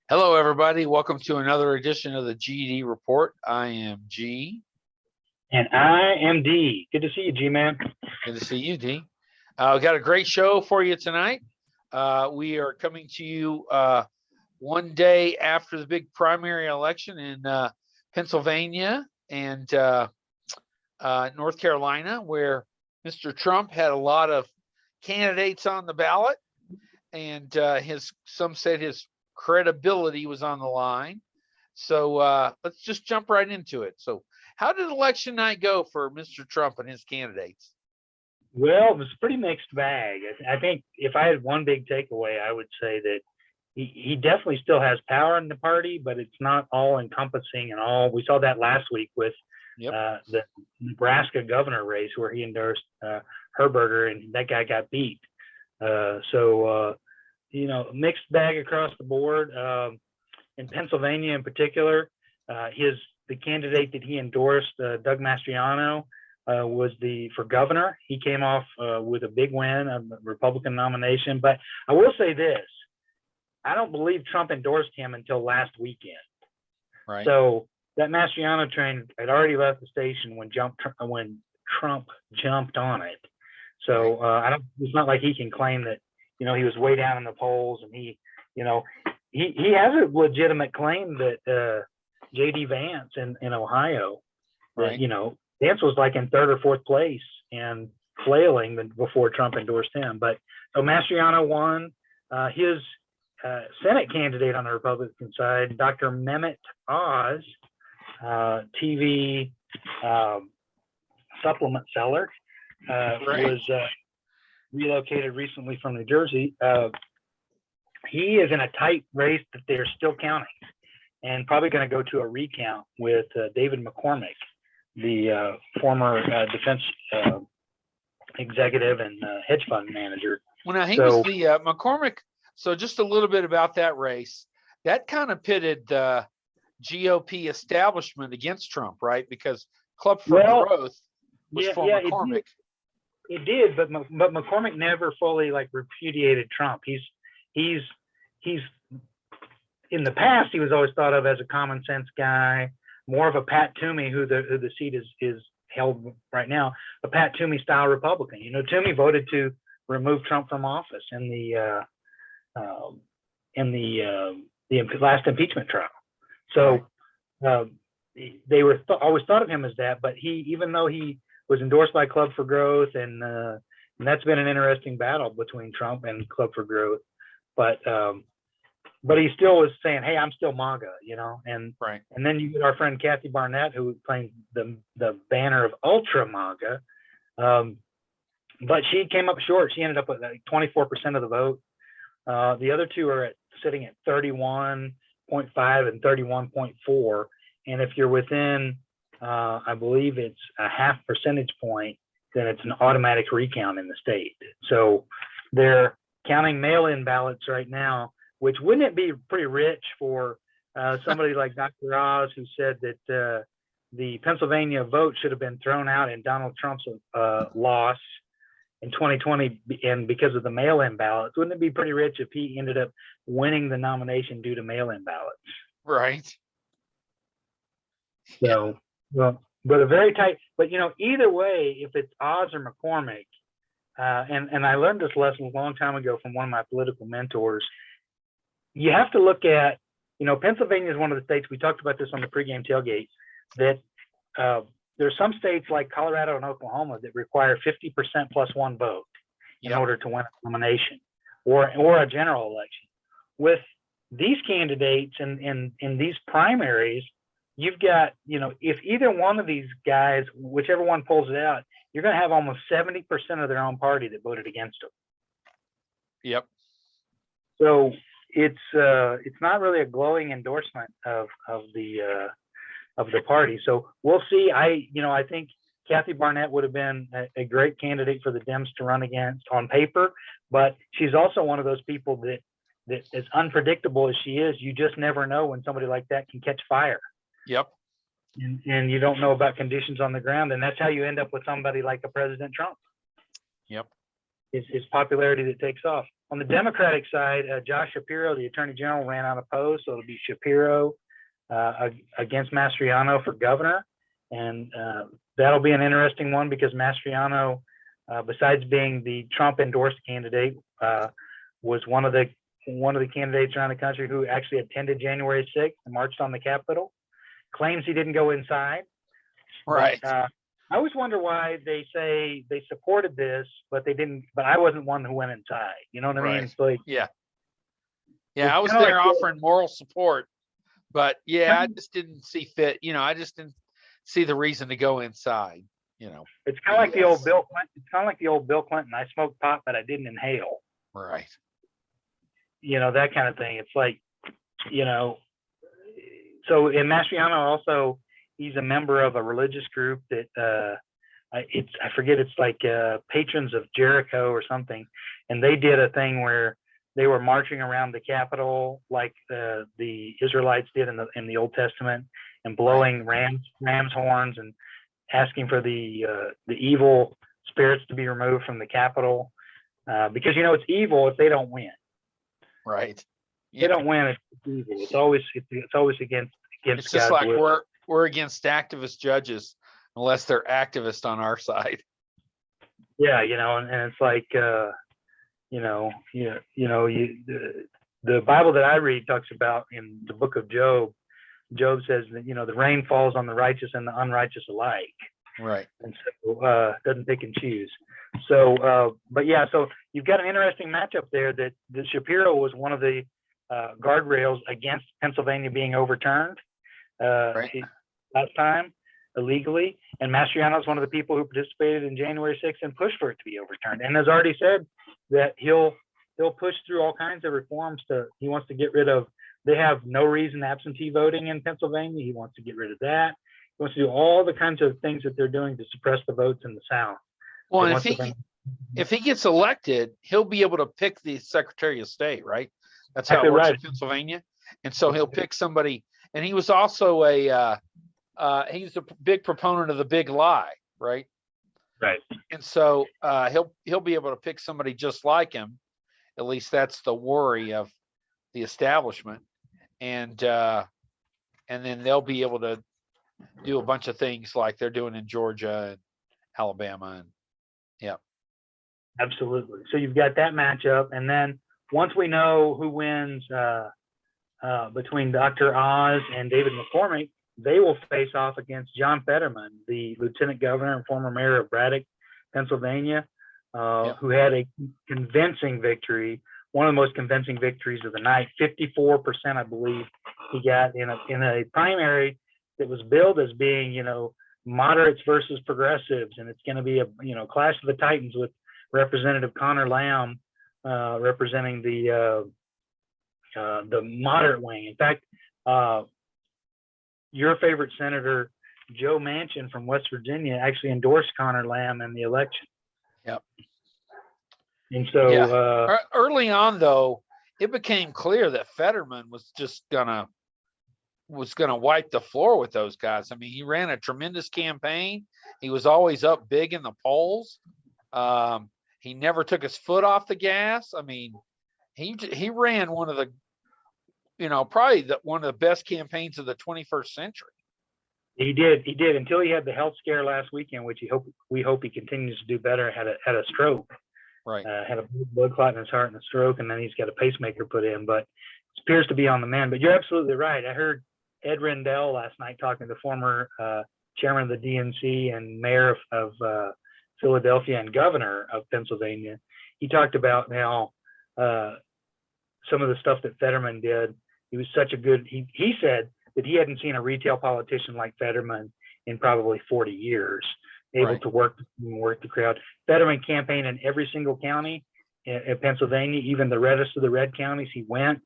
Hello, everybody. Welcome to another edition of the GD Report. I am G. And I am D. Good to see you, G-Man. Good to see you, D. We got a great show for you tonight. We are coming to you one day after the big primary election in Pennsylvania and North Carolina, where Mr. Trump had a lot of candidates on the ballot, and some said his credibility was on the line. So let's just jump right into it. So how did election night go for Mr. Trump and his candidates? Well, it was a pretty mixed bag. I think if I had one big takeaway, I would say that he definitely still has power in the party, but it's not all encompassing and all. We saw that last week with the Nebraska governor race where he endorsed Herberger and that guy got beat. Mixed bag across the board. In Pennsylvania in particular, the candidate that he endorsed, Doug Mastriano, was for governor. He came off with a big win, a Republican nomination. But I will say this, I don't believe Trump endorsed him until last weekend. Right. So that Mastriano train had already left the station when Trump jumped on it. So it's not like he can claim that, he was way down in the polls, and he has a legitimate claim that J.D. Vance in Ohio, right. Vance was like in third or fourth place and flailing before Trump endorsed him. But so Mastriano won. His Senate candidate on the Republican side, Dr. Mehmet Oz, TV supplement seller, was relocated recently from New Jersey. He is in a tight race that they're still counting, and probably going to go to a recount with David Mccormick, the former defense executive and hedge fund manager. Well, now he was the McCormick. So just a little bit about that race. That kind of pitted the GOP establishment against Trump, right? Because Club for Growth was for McCormick. It did, but McCormick never fully repudiated Trump. He's in the past he was always thought of as a common sense guy, more of a Pat Toomey, who the seat is held right now, a Pat Toomey style Republican. Toomey voted to remove Trump from office in the last impeachment trial. So they were always thought of him as that, but even though he was endorsed by Club for Growth, and that's been an interesting battle between Trump and Club for Growth. But he still was saying, "Hey, I'm still MAGA," And then you get our friend Kathy Barnett, who was playing the banner of Ultra MAGA, but she came up short. She ended up with 24% of the vote. The other two are sitting at 31.5 and 31.4, and if you're within I believe it's a half percentage point, then it's an automatic recount in the state. So they're counting mail-in ballots right now, which wouldn't it be pretty rich for somebody like Dr. Oz, who said that the Pennsylvania vote should have been thrown out in Donald Trump's loss in 2020 and because of the mail-in ballots? Wouldn't it be pretty rich if he ended up winning the nomination due to mail-in ballots? Right. So, but a very tight, but either way, if it's Oz or McCormick, and I learned this lesson a long time ago from one of my political mentors, you have to look at, Pennsylvania is one of the states, we talked about this on the pregame tailgate, that there's some states like Colorado and Oklahoma that require 50% plus one vote in order to win a nomination or a general election. With these candidates in these primaries, you've got, if either one of these guys, whichever one pulls it out, you're going to have almost 70% of their own party that voted against them. Yep. So it's not really a glowing endorsement of the party. So we'll see. I think Kathy Barnett would have been a great candidate for the Dems to run against on paper, but she's also one of those people that as unpredictable as she is, you just never know when somebody like that can catch fire. Yep. And you don't know about conditions on the ground, and that's how you end up with somebody like a President Trump. Yep. his popularity that takes off. On the Democratic side, Josh Shapiro, the Attorney General, ran unopposed, so it'll be Shapiro against Mastriano for governor, and that'll be an interesting one because Mastriano, besides being the Trump endorsed candidate, was one of the candidates around the country who actually attended January 6th and marched on the Capitol. Claims he didn't go inside. Right. But, I always wonder why they say they supported this, but they didn't. But I wasn't one who went inside. You know what I mean? It's like, yeah, it's I was kinda there like offering moral support, but yeah, I just didn't see fit. I just didn't see the reason to go inside. it's kind of like the old Bill Clinton. It's kind of like the old Bill Clinton. I smoked pot, but I didn't inhale. Right. That kind of thing. It's like, so in Mastriano also, he's a member of a religious group that I forget, it's like Patrons of Jericho or something, and they did a thing where they were marching around the Capitol like the Israelites did in the Old Testament, and blowing rams horns and asking for the evil spirits to be removed from the Capitol, because it's evil if they don't win. Right. They don't win, it's evil. It's always against It's just God's like will. we're against activist judges unless they're activists on our side. Yeah, and it's like the Bible that I read talks about in the book of Job. Job says that the rain falls on the righteous and the unrighteous alike. Right. And so doesn't pick and choose. So but yeah, so you've got an interesting matchup there that Shapiro was one of the guardrails against Pennsylvania being overturned last time illegally, and Mastriano is one of the people who participated in January 6th and pushed for it to be overturned, and has already said that he'll push through all kinds of reforms. He wants to get rid of. They have no reason absentee voting in Pennsylvania. He wants to get rid of that. He wants to do all the kinds of things that they're doing to suppress the votes in the South. Well, if he gets elected, he'll be able to pick the Secretary of State, right? That's how it works in Pennsylvania. And so he'll pick somebody. And he was also he's a big proponent of the big lie, right? Right. And so he'll be able to pick somebody just like him. At least that's the worry of the establishment. And then they'll be able to do a bunch of things like they're doing in Georgia and Alabama, and absolutely. So you've got that matchup, and then once we know who wins between Dr. Oz and David McCormick, they will face off against John Fetterman, the lieutenant governor and former mayor of Braddock, Pennsylvania, who had a convincing victory, one of the most convincing victories of the night. 54%, I believe, he got in a primary that was billed as being, moderates versus progressives, and it's going to be a clash of the titans with Representative Connor Lamb representing the moderate wing. In fact, your favorite senator Joe Manchin from West Virginia actually endorsed Connor Lamb in the election. Yep. And so early on, though, it became clear that Fetterman was just gonna wipe the floor with those guys. I mean, he ran a tremendous campaign. He was always up big in the polls. He never took his foot off the gas. I mean, he ran one of the, probably one of the best campaigns of the 21st century. He did until he had the health scare last weekend, which we hope he continues to do better. Had a stroke, right? Had a blood clot in his heart and a stroke, and then he's got a pacemaker put in. But appears to be on the mend. But you're absolutely right. I heard Ed Rendell last night talking to the former chairman of the DNC and mayor of Philadelphia and governor of Pennsylvania. He talked about how some of the stuff that Fetterman did. He was such a good. He said that he hadn't seen a retail politician like Fetterman in probably 40 years, able to work the crowd. Fetterman campaigned in every single county in Pennsylvania, even the reddest of the red counties. He went.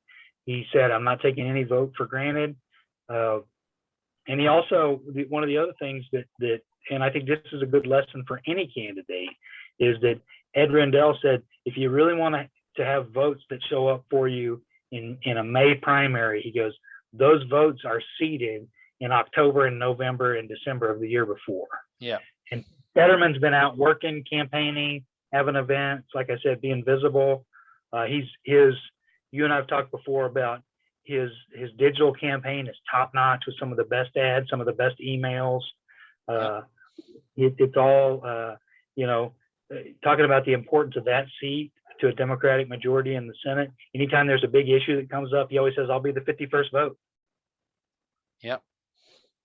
He said, "I'm not taking any vote for granted." And he also, one of the other things that, and I think this is a good lesson for any candidate, is that Ed Rendell said, if you really want to have votes that show up for you in a May primary, he goes, those votes are seeded in October and November and December of the year before. Yeah. And Fetterman's been out working, campaigning, having events, like I said, being visible. You and I've talked before about his digital campaign is top notch with some of the best ads, some of the best emails. It's all, talking about the importance of that seat to a Democratic majority in the Senate. Anytime there's a big issue that comes up, he always says, "I'll be the 51st vote." Yep.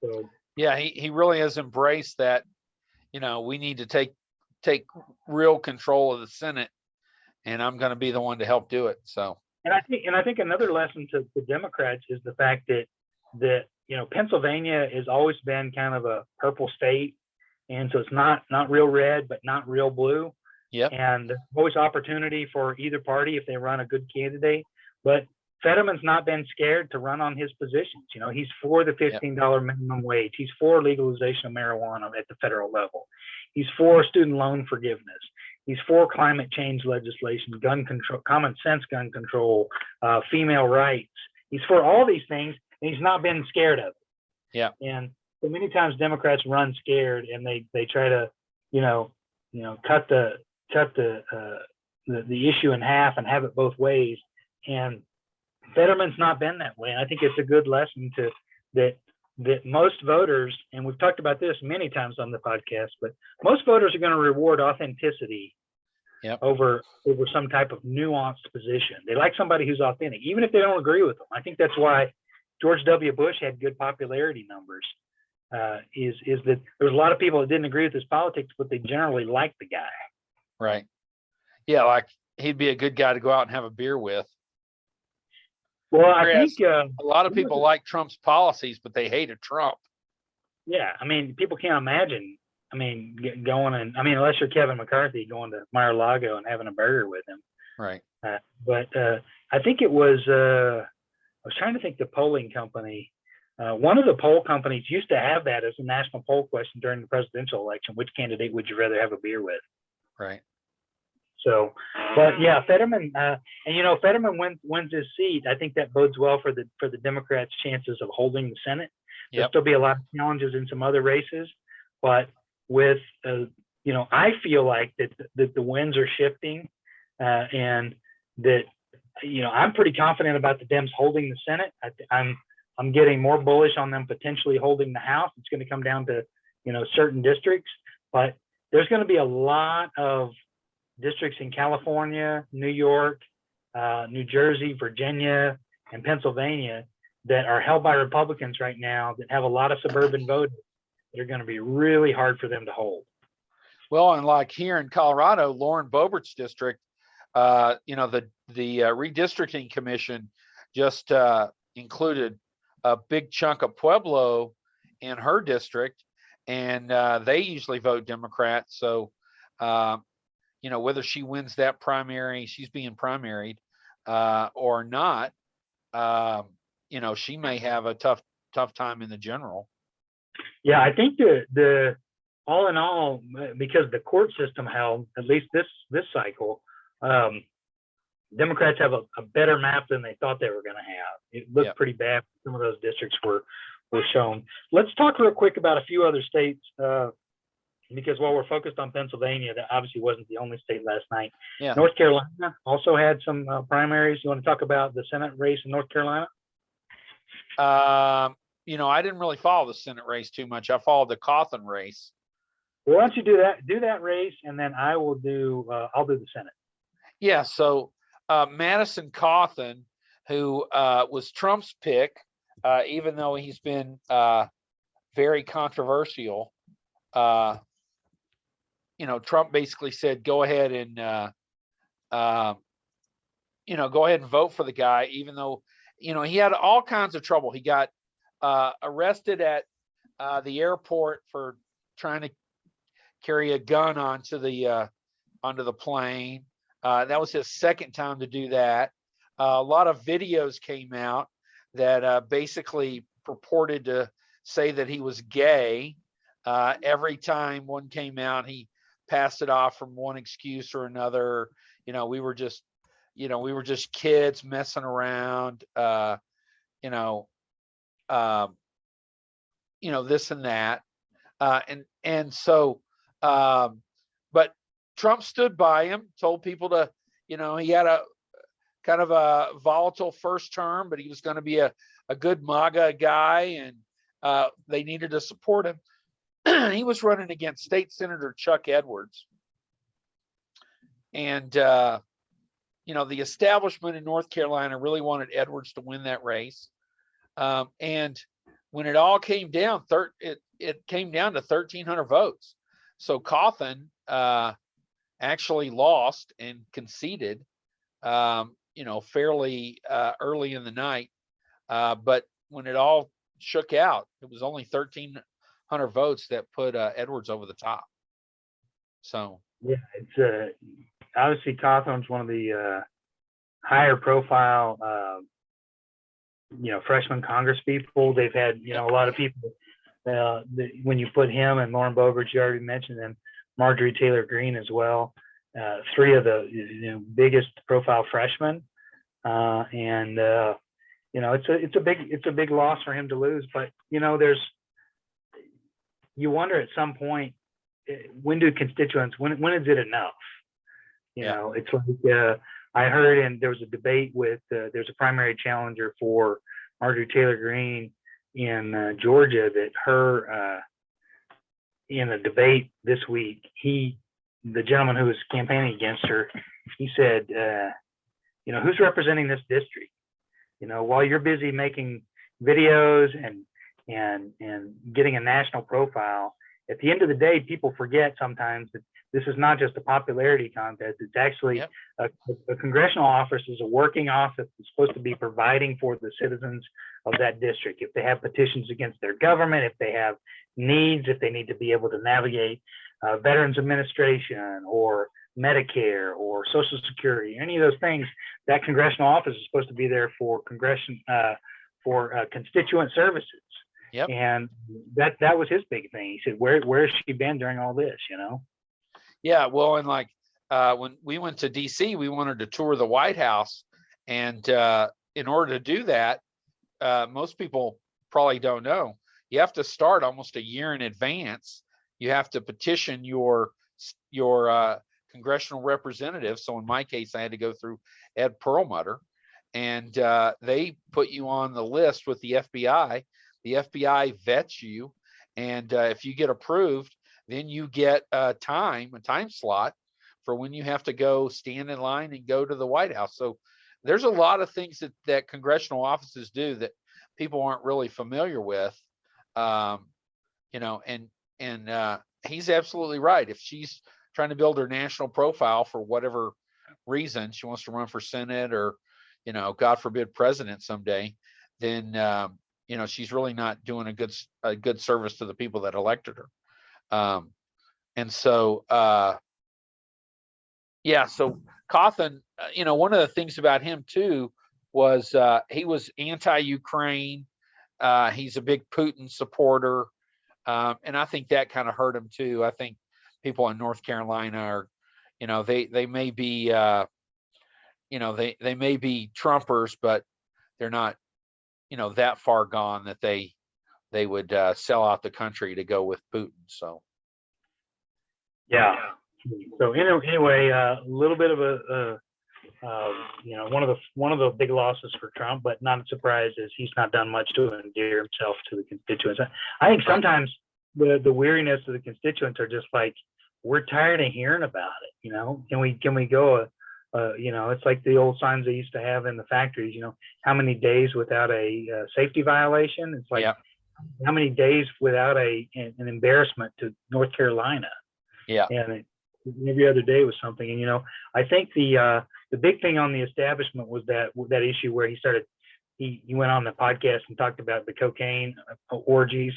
So yeah, he really has embraced that. We need to take real control of the Senate, and I'm going to be the one to help do it. So. And I think another lesson to the Democrats is the fact that Pennsylvania has always been kind of a purple state, and so it's not real red, but not real blue. Yep. And there's always opportunity for either party if they run a good candidate. But Fetterman's not been scared to run on his positions. He's for the $15 minimum wage. He's for legalization of marijuana at the federal level. He's for student loan forgiveness. He's for climate change legislation, gun control, common sense gun control, female rights. He's for all these things, and he's not been scared of it. Yeah. And so many times Democrats run scared, and they try to, cut the issue in half and have it both ways. And Fetterman's not been that way. And I think it's a good lesson that most voters, and we've talked about this many times on the podcast, but most voters are going to reward authenticity over some type of nuanced position. They like somebody who's authentic, even if they don't agree with them. I think that's why George W. Bush had good popularity numbers, is that there was a lot of people that didn't agree with his politics, but they generally liked the guy. Right. Yeah, like he'd be a good guy to go out and have a beer with. Well, I think a lot of people like Trump's policies, but they hated Trump. Yeah, people can't imagine. Unless you're Kevin McCarthy, going to Mar-a-Lago and having a burger with him. Right. But I think it was. I was trying to think the polling company. One of the poll companies used to have that as a national poll question during the presidential election: which candidate would you rather have a beer with? Right. So, but yeah, Fetterman, Fetterman wins his seat. I think that bodes well for the Democrats' chances of holding the Senate. There'll still be a lot of challenges in some other races, but with I feel like that the winds are shifting, and that I'm pretty confident about the Dems holding the Senate. I'm getting more bullish on them potentially holding the House. It's going to come down to certain districts, but there's going to be a lot of districts in California, New York, New Jersey, Virginia, and Pennsylvania that are held by Republicans right now that have a lot of suburban voters that are going to be really hard for them to hold. Well, and like here in Colorado, Lauren Boebert's district, the redistricting commission just included a big chunk of Pueblo in her district, and they usually vote Democrat. So, whether she wins that primary, she's being primaried, or not, she may have a tough time in the general. Yeah, I think the all in all, because the court system held, at least this cycle, Democrats have a better map than they thought they were going to have. It looked pretty bad. Some of those districts were shown. Let's talk real quick about a few other states, because while we're focused on Pennsylvania, that obviously wasn't the only state last night. Yeah. North Carolina also had some primaries. You want to talk about the Senate race in North Carolina? I didn't really follow the Senate race too much. I followed the Coffin race. Well, why don't you do that race, and then I'll do the Senate. Yeah. So Madison Coffin, who was Trump's pick, even though he's been very controversial. Trump basically said, go ahead and vote for the guy, even though, he had all kinds of trouble. He got arrested at the airport for trying to carry a gun onto the plane. That was his second time to do that. A lot of videos came out that basically purported to say that he was gay. Every time one came out, he passed it off from one excuse or another. We were just kids messing around, this and that. But Trump stood by him, told people to, he had a kind of a volatile first term, but he was going to be a good MAGA guy, and they needed to support him. He was running against State Senator Chuck Edwards. And, the establishment in North Carolina really wanted Edwards to win that race. And when it all came down, it came down to 1,300 votes. So Coffin actually lost and conceded, fairly early in the night. But when it all shook out, it was only 1,300 votes that put Edwards over the top. So yeah, it's obviously Coffin's one of the higher profile, freshman Congress people. They've had, a lot of people. When you put him and Lauren Boebert, you already mentioned them, Marjorie Taylor Greene as well. Three of the biggest profile freshmen, and it's a big loss for him to lose. But you wonder at some point, when do constituents, when is it enough? It's like I heard, and there was a debate with there's a primary challenger for Marjorie Taylor Greene in Georgia, that her in a debate this week, the gentleman who was campaigning against her, he said, who's representing this district? While you're busy making videos and getting a national profile, at the end of the day, people forget sometimes that this is not just a popularity contest. It's actually a congressional office is a working office that's supposed to be providing for the citizens of that district. If they have petitions against their government, if they have needs, if they need to be able to navigate Veterans Administration or Medicare or Social Security, any of those things, that congressional office is supposed to be there for constituent services. Yep. And that was his big thing. He said, where's she been during all this, Yeah, well, and when we went to DC, we wanted to tour the White House. And in order to do that, most people probably don't know, you have to start almost a year in advance. You have to petition your congressional representative. So in my case, I had to go through Ed Perlmutter, and they put you on the list with the FBI. The FBI vets you, and if you get approved, then you get a time slot for when you have to go stand in line and go to the White House. So there's a lot of things that congressional offices do that people aren't really familiar with. And he's absolutely right. If she's trying to build her national profile for whatever reason, she wants to run for Senate or, God forbid, president someday, then she's really not doing a good service to the people that elected her. And so, so Coffin, one of the things about him too was he was anti-Ukraine. He's a big Putin supporter. And I think that kind of hurt him too. I think people in North Carolina are, they may be, they may be Trumpers, but they're not, that far gone that they would sell out the country to go with Putin. So. Yeah. So anyway, a little bit of one of the big losses for Trump, but not a surprise, is he's not done much to endear himself to the constituents. I think sometimes the weariness of the constituents are just like, we're tired of hearing about it. Can we go? It's like the old signs they used to have in the factories. How many days without a safety violation? It's like, how many days without an embarrassment to North Carolina? Yeah. And every other day was something. And I think the big thing on the establishment was that issue where he went on the podcast and talked about the cocaine orgies.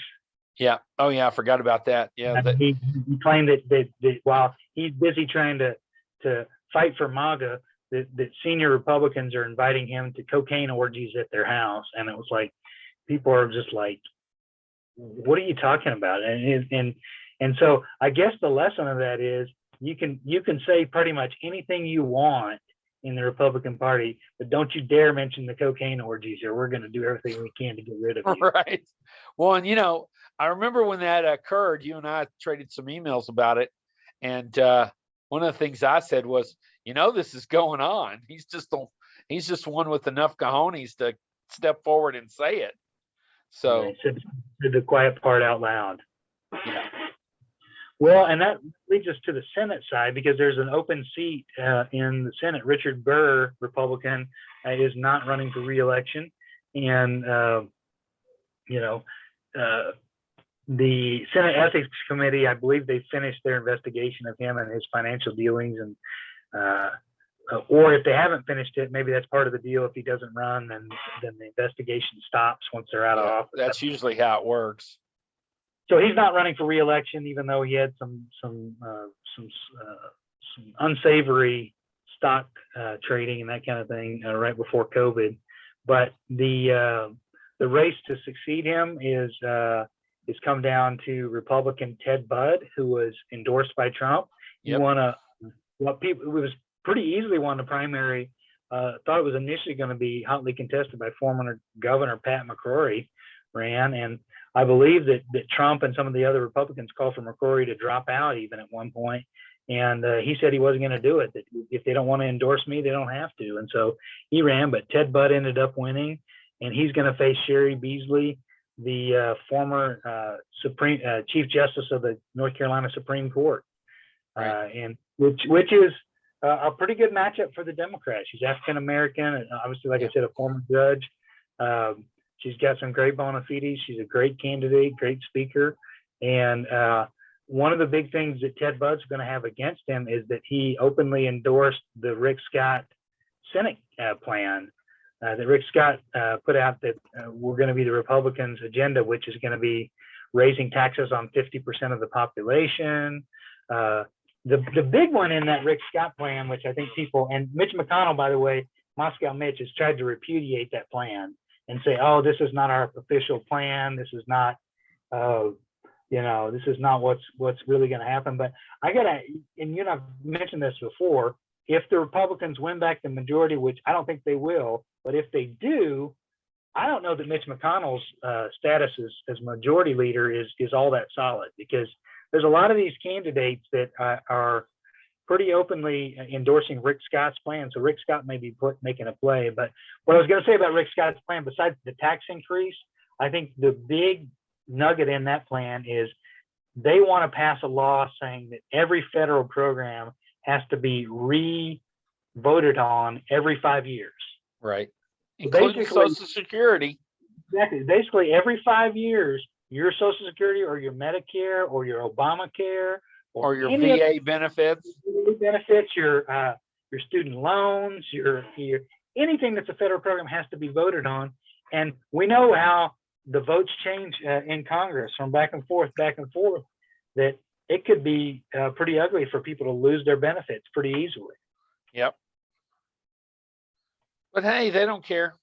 Yeah. Oh yeah, I forgot about that. Yeah. He claimed that while he's busy trying to fight for MAGA, that senior Republicans are inviting him to cocaine orgies at their house, and it was like, people are just like, what are you talking about? And so I guess the lesson of that is, you can say pretty much anything you want in the Republican Party, but don't you dare mention the cocaine orgies, or we're going to do everything we can to get rid of you. Right. Well, and I remember when that occurred, you and I traded some emails about it, and one of the things I said was, this is going on. He's just one with enough cojones to step forward and say it. So said the quiet part out loud. yeah. Well, and that leads us to the Senate side, because there's an open seat in the Senate. Richard Burr, Republican, is not running for re-election, and the Senate Ethics Committee, I believe they finished their investigation of him and his financial dealings, and or if they haven't finished it, maybe that's part of the deal. If he doesn't run, then the investigation stops once they're out of office. That's usually how it works. So he's not running for re-election, even though he had some unsavory stock trading and that kind of thing right before COVID. But the race to succeed him is come down to Republican Ted Budd, who was endorsed by Trump. He won it was pretty easily won the primary. Thought it was initially going to be hotly contested by former Governor Pat McCrory ran, and I believe that Trump and some of the other Republicans called for McCrory to drop out even at one point. And he said he wasn't going to do it, that if they don't want to endorse me, they don't have to. And so he ran, but Ted Budd ended up winning, and he's going to face Sherry Beasley, the former Chief Justice of the North Carolina Supreme Court, and which is a pretty good matchup for the Democrats. She's African American, and obviously, like I said, a former judge. She's got some great bona fides. She's a great candidate, great speaker. And one of the big things that Ted Budd's going to have against him is that he openly endorsed the Rick Scott Senate plan that Rick Scott put out, that we're going to be the Republicans' agenda, which is going to be raising taxes on 50% of the population. The big one in that Rick Scott plan, which I think people, and Mitch McConnell, by the way, Moscow Mitch has tried to repudiate that plan and say, oh, this is not our official plan. This is not, this is not what's really going to happen. But and I've mentioned this before, if the Republicans win back the majority, which I don't think they will, but if they do, I don't know that Mitch McConnell's status as majority leader is all that solid, because there's a lot of these candidates that are pretty openly endorsing Rick Scott's plan. So Rick Scott may be making a play. But what I was going to say about Rick Scott's plan, besides the tax increase, I think the big nugget in that plan is they want to pass a law saying that every federal program has to be re-voted on every 5 years. Right. Including Social Security. Exactly. Basically, every 5 years, your Social Security or your Medicare or your Obamacare or your VA benefits, your student loans, your anything that's a federal program has to be voted on. And we know how the votes change in Congress from back and forth, that it could be pretty ugly for people to lose their benefits pretty easily. Yep. But hey, they don't care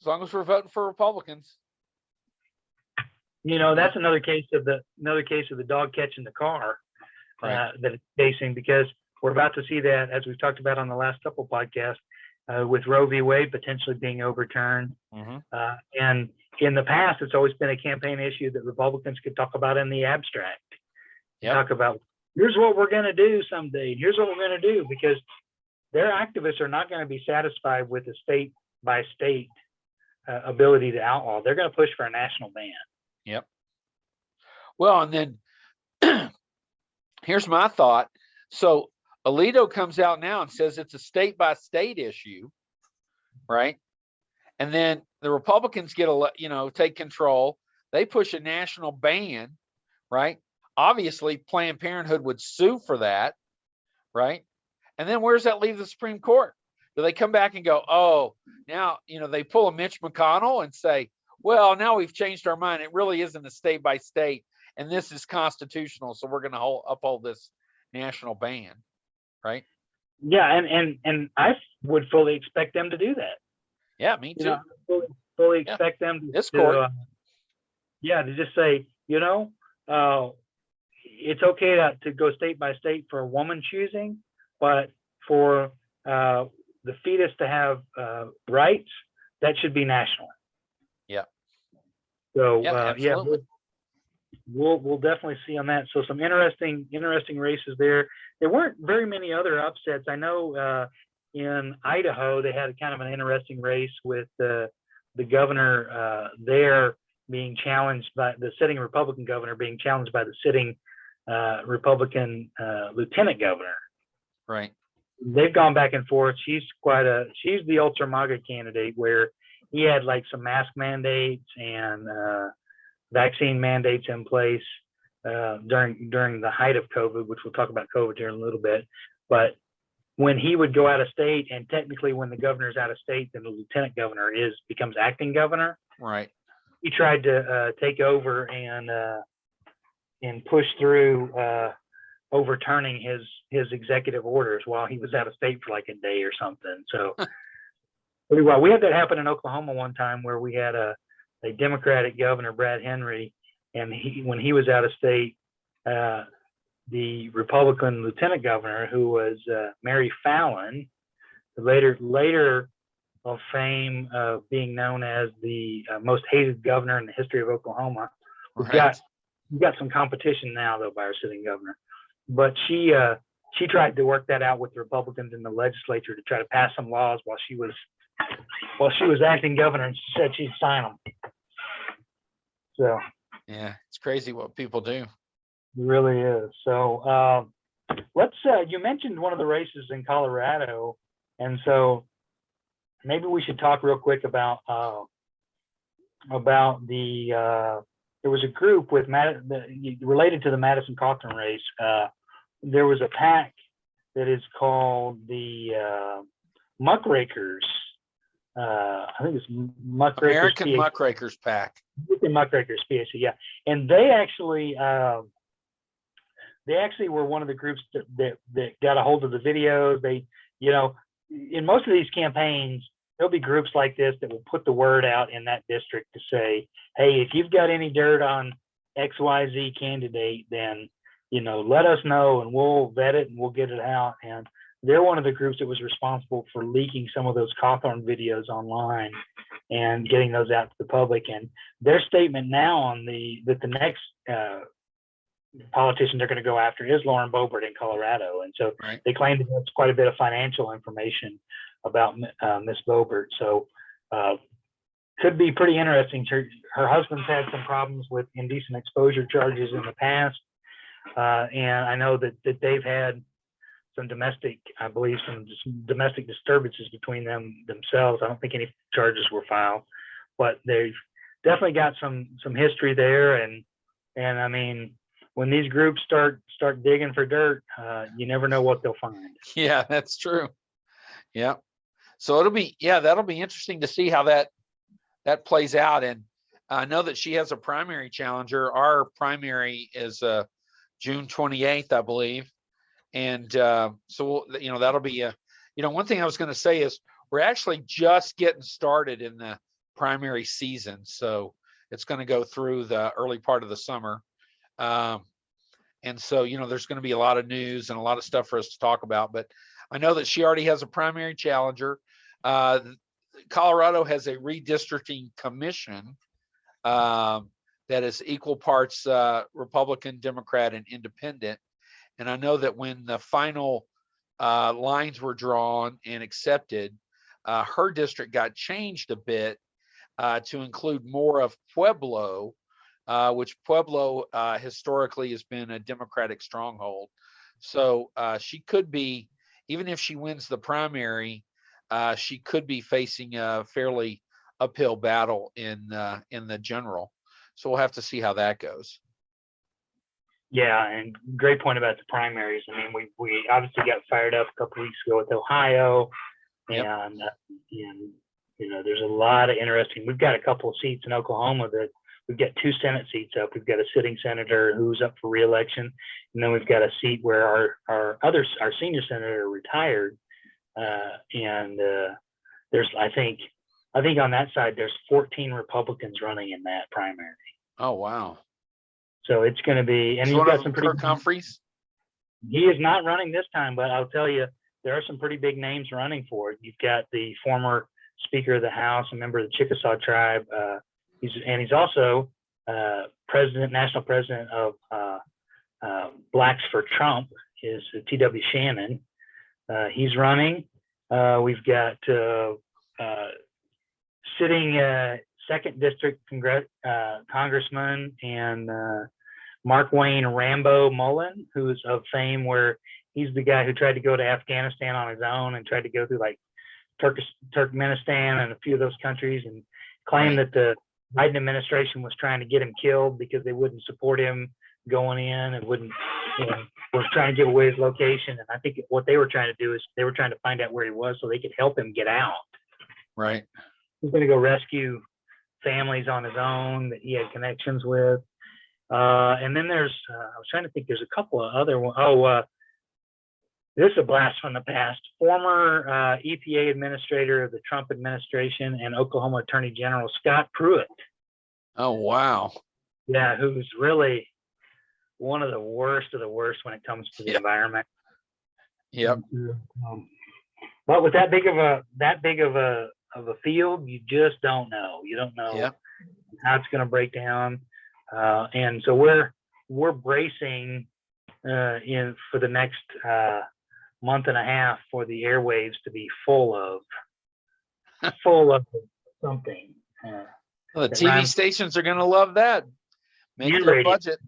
as long as we're voting for Republicans. That's another case of the dog catching the car that it's facing, because we're about to see that, as we've talked about on the last couple of podcasts, with Roe v. Wade potentially being overturned. And in the past, it's always been a campaign issue that Republicans could talk about in the abstract. Talk about, here's what we're going to do someday. Here's what we're going to do, because their activists are not going to be satisfied with the state by state ability to outlaw. They're going to push for a national ban. Yep. Well, and then here's my thought. So Alito comes out now and says it's a state by state issue, right? And then the Republicans take control. They push a national ban, right? Obviously, Planned Parenthood would sue for that, right? And then where does that leave the Supreme Court? Do they come back and go, oh, now, they pull a Mitch McConnell and say, well, now we've changed our mind. It really isn't a state by state, and this is constitutional, so we're going to uphold this national ban, right? Yeah, and I would fully expect them to do that. Yeah, me too. Fully expect them to just say, it's okay to go state by state for a woman choosing, but for the fetus to have rights, that should be national. Yeah. So we'll definitely see on that. So some interesting races there. There weren't very many other upsets. I know in Idaho they had kind of an interesting race with the governor there being challenged by the sitting Republican governor being challenged by the sitting Republican lieutenant governor. Right. They've gone back and forth. She's the ultra MAGA candidate, where he had like some mask mandates and vaccine mandates in place during the height of COVID, which we'll talk about COVID here in a little bit. But when he would go out of state, and technically when the governor's out of state, then the lieutenant governor becomes acting governor. Right. He tried to take over and push through overturning his executive orders while he was out of state for like a day or something. So pretty well. We had that happen in Oklahoma one time, where we had a Democratic governor, Brad Henry, and when he was out of state, the Republican lieutenant governor, who was Mary Fallon, later of fame of being known as the most hated governor in the history of Oklahoma. We've got some competition now, though, by our sitting governor. But she tried to work that out with the Republicans in the legislature to try to pass some laws while she was acting governor, and she said she'd sign them. So yeah, it's crazy what people do. It really is. So let's. You mentioned one of the races in Colorado, and so maybe we should talk real quick about the. There was a group with related to the Madison Coffin race. There was a pack that is called the Muckrakers. I think it's Muckrakers. American Muckrakers Pack. Muckrakers PAC, yeah. And they actually were one of the groups that got a hold of the videos. They, in most of these campaigns, there'll be groups like this that will put the word out in that district to say, hey, if you've got any dirt on XYZ candidate, then, let us know and we'll vet it and we'll get it out. And they're one of the groups that was responsible for leaking some of those Cawthorn videos online and getting those out to the public. And their statement now on that the next politician they're going to go after is Lauren Boebert in Colorado. And so They claim that there's quite a bit of financial information about Miss Boebert. So could be pretty interesting. Her husband's had some problems with indecent exposure charges in the past. And I know that they've had some domestic disturbances between themselves. I don't think any charges were filed, but they've definitely got some history there. And I mean, when these groups start digging for dirt, you never know what they'll find. Yeah, that's true. Yeah. So that'll be interesting to see how that plays out. And I know that she has a primary challenger. Our primary is June 28th, I believe. And so, that'll be one thing I was going to say is we're actually just getting started in the primary season. So it's going to go through the early part of the summer. And so, there's going to be a lot of news and a lot of stuff for us to talk about, but I know that she already has a primary challenger. Colorado has a redistricting commission that is equal parts Republican, Democrat, and Independent. And I know that when the final lines were drawn and accepted, her district got changed a bit to include more of Pueblo, which Pueblo historically has been a Democratic stronghold. So she could be, even if she wins the primary, she could be facing a fairly uphill battle in the general. So we'll have to see how that goes. Yeah, and great point about the primaries. I mean, we obviously got fired up a couple weeks ago with Ohio, and there's a lot of interesting. We've got a couple of seats in Oklahoma that we've got 2 Senate seats up. We've got a sitting senator who's up for re-election, and then we've got a seat where our senior senator retired, and there's I think on that side there's 14 Republicans running in that primary. Oh wow. So it's going to be, and he's got some pretty. Kirk Humphreys? He is not running this time, but I'll tell you, there are some pretty big names running for it. You've got the former Speaker of the House, a member of the Chickasaw tribe. He's also national president of Blacks for Trump is T.W. Shannon. He's running. We've got sitting 2nd District Congressman and Mark Wayne Rambo Mullen, who's of fame, where he's the guy who tried to go to Afghanistan on his own and tried to go through like Turkmenistan and a few of those countries, and claimed that the Biden administration was trying to get him killed because they wouldn't support him going in and wouldn't, was trying to give away his location. And I think what they were trying to do is they were trying to find out where he was so they could help him get out. Right. He's going to go rescue families on his own that he had connections with. And then there's, I was trying to think, there's a couple of other ones. This is a blast from the past. Former EPA administrator of the Trump administration and Oklahoma Attorney General Scott Pruitt. Oh, wow. Yeah, who's really one of the worst when it comes to the environment. Yep. But with that big of a field, you just don't know. You don't know how it's going to break down. And so we're bracing for the next month and a half for the airwaves to be full of something. Well, the TV stations are going to love that. Make their budget.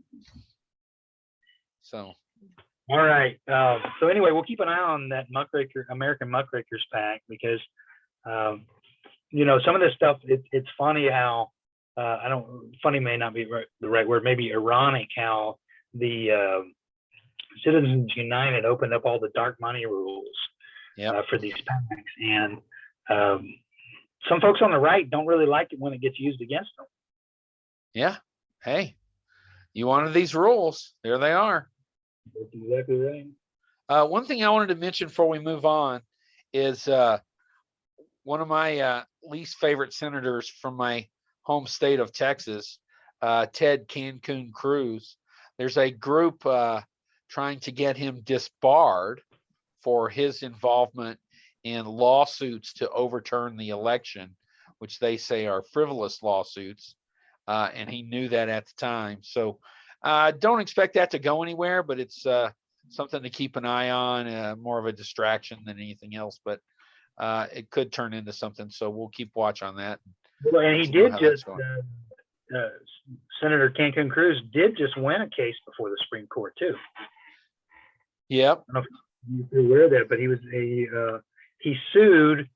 So. All right. So anyway, we'll keep an eye on that American Muckrakers pack, because some of this stuff. It's funny how funny may not be the right word. Maybe ironic how the Citizens United opened up all the dark money rules for these packs, and some folks on the right don't really like it when it gets used against them. Yeah. Hey, you wanted these rules. There they are. That's exactly right. One thing I wanted to mention before we move on is one of my least favorite senators from my home state of Texas, Ted Cancun Cruz. There's a group trying to get him disbarred for his involvement in lawsuits to overturn the election, which they say are frivolous lawsuits. And he knew that at the time. So don't expect that to go anywhere, but it's something to keep an eye on, more of a distraction than anything else. But it could turn into something. So we'll keep watch on that. Well, and he did just, Senator Cancun Cruz did just win a case before the Supreme Court too. Yep. I don't know if you're aware of that, but he sued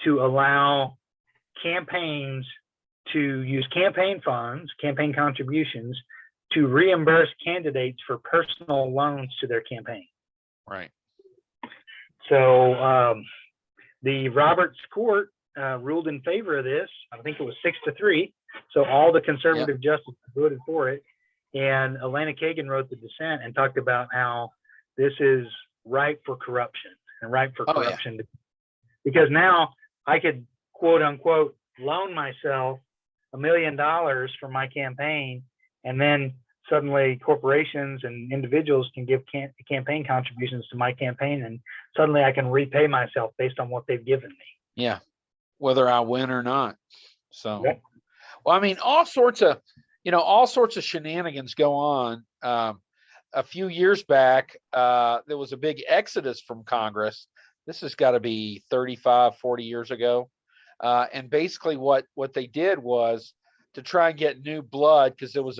to allow campaigns to use campaign funds, campaign contributions, to reimburse candidates for personal loans to their campaign. Right. So the Roberts Court ruled in favor of this. I think it was 6-3. So all the conservative justices voted for it. And Elena Kagan wrote the dissent and talked about how this is ripe for corruption and ripe for corruption. Because now I could, quote unquote, loan myself $1 million for my campaign, and then suddenly corporations and individuals can give campaign contributions to my campaign, and suddenly I can repay myself based on what they've given me. Yeah, whether I win or not. So, well, I mean, all sorts of shenanigans go on. A few years back, there was a big exodus from Congress. This has got to be 35, 40 years ago. And basically what they did was to try and get new blood, because there was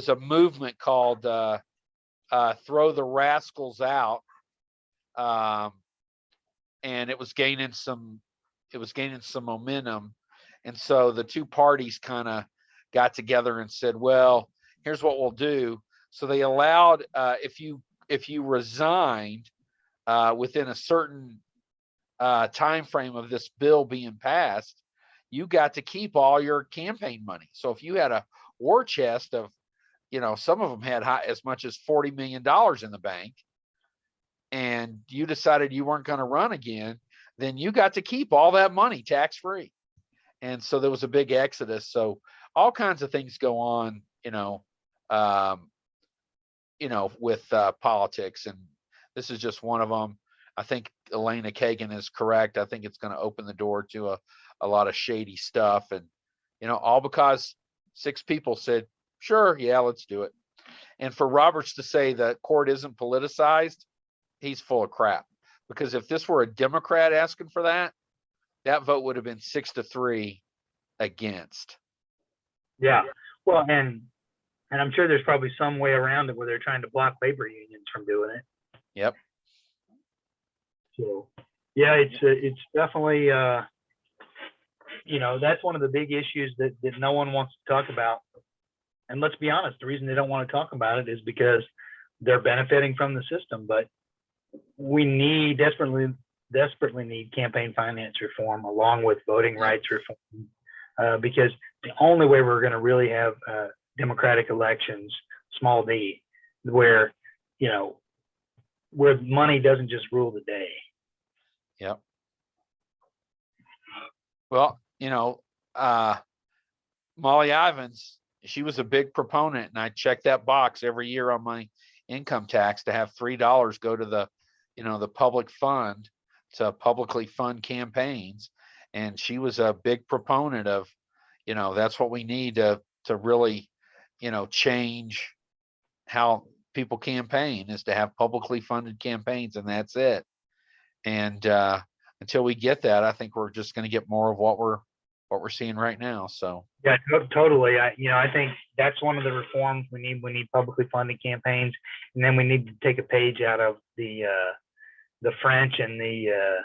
a movement called Throw the Rascals Out. And it was gaining some momentum. And so the two parties kind of got together and said, well, here's what we'll do. So they allowed, if you resigned within a certain time frame of this bill being passed, you got to keep all your campaign money. So if you had a war chest of, some of them had as much as $40 million in the bank, and you decided you weren't going to run again, then you got to keep all that money tax free. And so there was a big exodus. So all kinds of things go on, with politics, and this is just one of them. I think Elena Kagan is correct. I think it's going to open the door to a lot of shady stuff, and all because 6 people said, Sure, yeah, let's do it. And for Roberts to say the court isn't politicized, he's full of crap. Because if this were a Democrat asking for that, that vote would have been 6-3 against. Yeah. Well, and I'm sure there's probably some way around it where they're trying to block labor unions from doing it. Yep. So, yeah, it's definitely, that's one of the big issues that no one wants to talk about. And let's be honest, the reason they don't want to talk about it is because they're benefiting from the system. But we desperately need campaign finance reform along with voting rights reform, because the only way we're going to really have democratic elections, small d, where money doesn't just rule the day. Yep. Well, Molly Ivins, she was a big proponent, and I check that box every year on my income tax to have $3 go to the public fund to publicly fund campaigns. And she was a big proponent of, that's what we need to really, change how people campaign, is to have publicly funded campaigns, and that's it. And until we get that, I think we're just going to get more of what we're seeing right now. So yeah, totally. I think that's one of the reforms we need. We need publicly funded campaigns, and then we need to take a page out of the French and the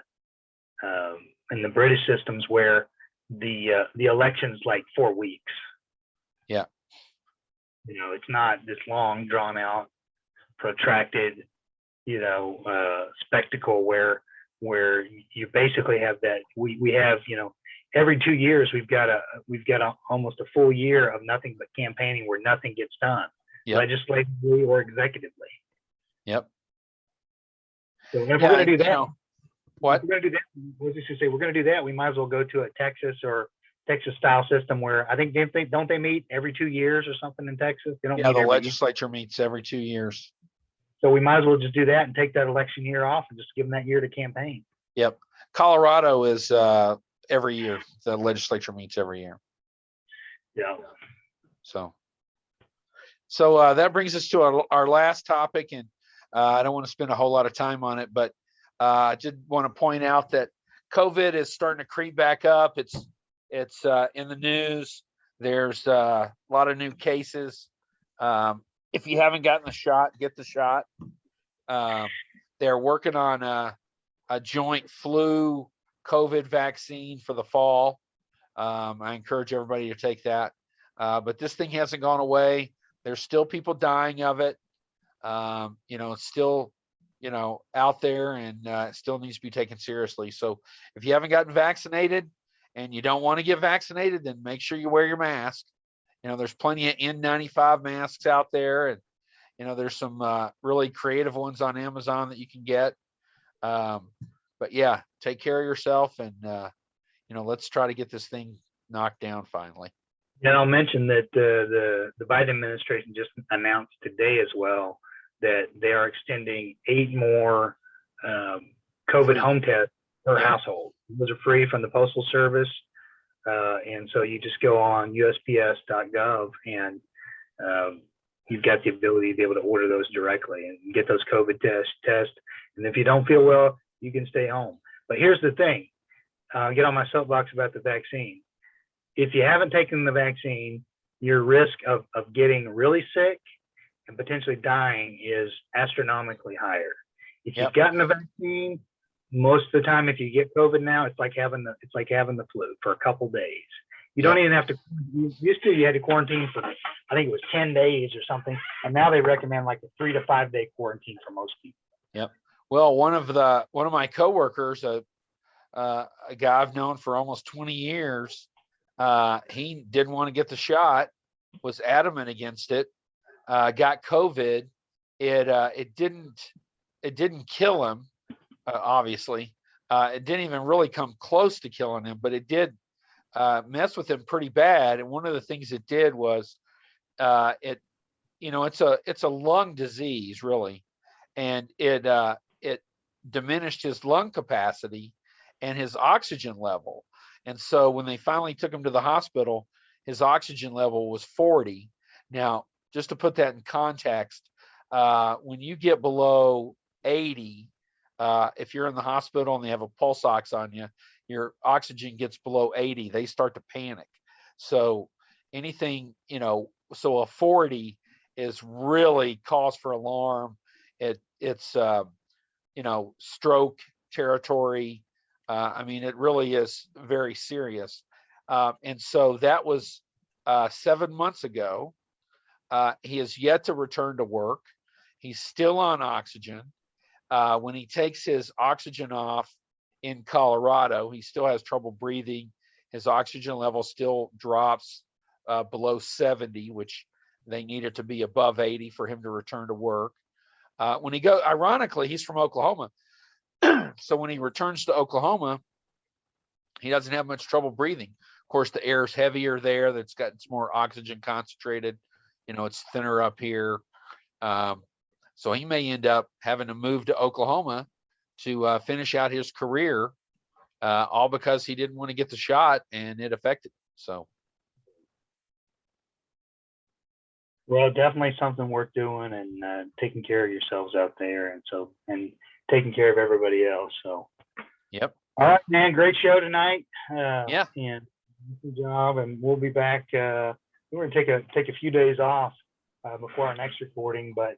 British systems where the election's like 4 weeks. Yeah. It's not this long, drawn out, protracted, spectacle where you basically have that. We have, every 2 years we've got almost a full year of nothing but campaigning where nothing gets done, legislatively or executively. Yep. So if we're going to do that, what? If we're going to do that, I was just going to say, we're going to do that, we might as well go to a Texas style system where I think don't they meet every 2 years or something in Texas? They don't. Yeah, the legislature meets every 2 years. So we might as well just do that and take that election year off and just give them that year to campaign. Yep. Colorado is every year. The legislature meets every year. Yeah. So that brings us to our last topic, and I don't want to spend a whole lot of time on it, but I did want to point out that COVID is starting to creep back up. It's in the news. There's a lot of new cases. If you haven't gotten the shot, get the shot. They're working on a joint flu COVID vaccine for the fall. I encourage everybody to take that. But this thing hasn't gone away. There's still people dying of it. It's still, out there, and it still needs to be taken seriously. So if you haven't gotten vaccinated and you don't want to get vaccinated, then make sure you wear your mask. There's plenty of N95 masks out there, and there's some really creative ones on Amazon that you can get. But yeah, take care of yourself, and let's try to get this thing knocked down finally. And I'll mention that the Biden administration just announced today as well that they are extending 8 more COVID home tests per household. Those are free from the Postal Service. And so you just go on USPS.gov and you've got the ability to be able to order those directly and get those COVID tests. And if you don't feel well, you can stay home. But here's the thing, get on my soapbox about the vaccine. If you haven't taken the vaccine, your risk of getting really sick and potentially dying is astronomically higher. If you've gotten the vaccine, most of the time, if you get COVID now, it's like having the flu for a couple days. You don't even have to. Used to, you had to quarantine for, I think it was 10 days or something, and now they recommend like a 3 to 5 day quarantine for most people. Yep. Well, one of my coworkers, a guy I've known for almost 20 years, he didn't want to get the shot, was adamant against it, got COVID. It didn't kill him. Obviously, it didn't even really come close to killing him, but it did mess with him pretty bad. And one of the things it did was, it's a lung disease really, and it diminished his lung capacity and his oxygen level. And so when they finally took him to the hospital, his oxygen level was 40. Now, just to put that in context, when you get below 80, if you're in the hospital and they have a pulse ox on you, your oxygen gets below 80, they start to panic. So anything, so a 40 is really cause for alarm. It's stroke territory. I mean, it really is very serious. And so that was 7 months ago. He has yet to return to work. He's still on oxygen. When he takes his oxygen off in Colorado, he still has trouble breathing. His oxygen level still drops below 70, which they need it to be above 80 for him to return to work. When he goes, ironically, he's from Oklahoma. So when he returns to Oklahoma, he doesn't have much trouble breathing. Of course, the air is heavier there. It's more oxygen concentrated. It's thinner up here. So he may end up having to move to Oklahoma to finish out his career, all because he didn't want to get the shot and it affected him. So. Well, definitely something worth doing, and taking care of yourselves out there, and taking care of everybody else. So. Yep. All right, man. Great show tonight. Yeah. And good job. And we'll be back. We're going to take a few days off before our next recording, but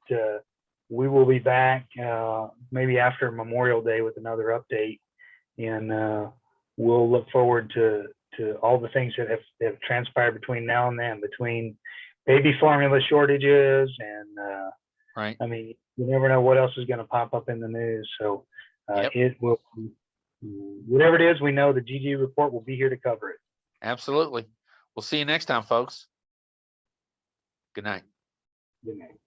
we will be back maybe after Memorial Day with another update, and we'll look forward to all the things that have transpired between now and then, between baby formula shortages and right. I mean, you never know what else is going to pop up in the news. So Yep. It will, whatever it is, we know the GG report will be here to cover it. Absolutely. We'll see you next time, folks. Good night. Good night.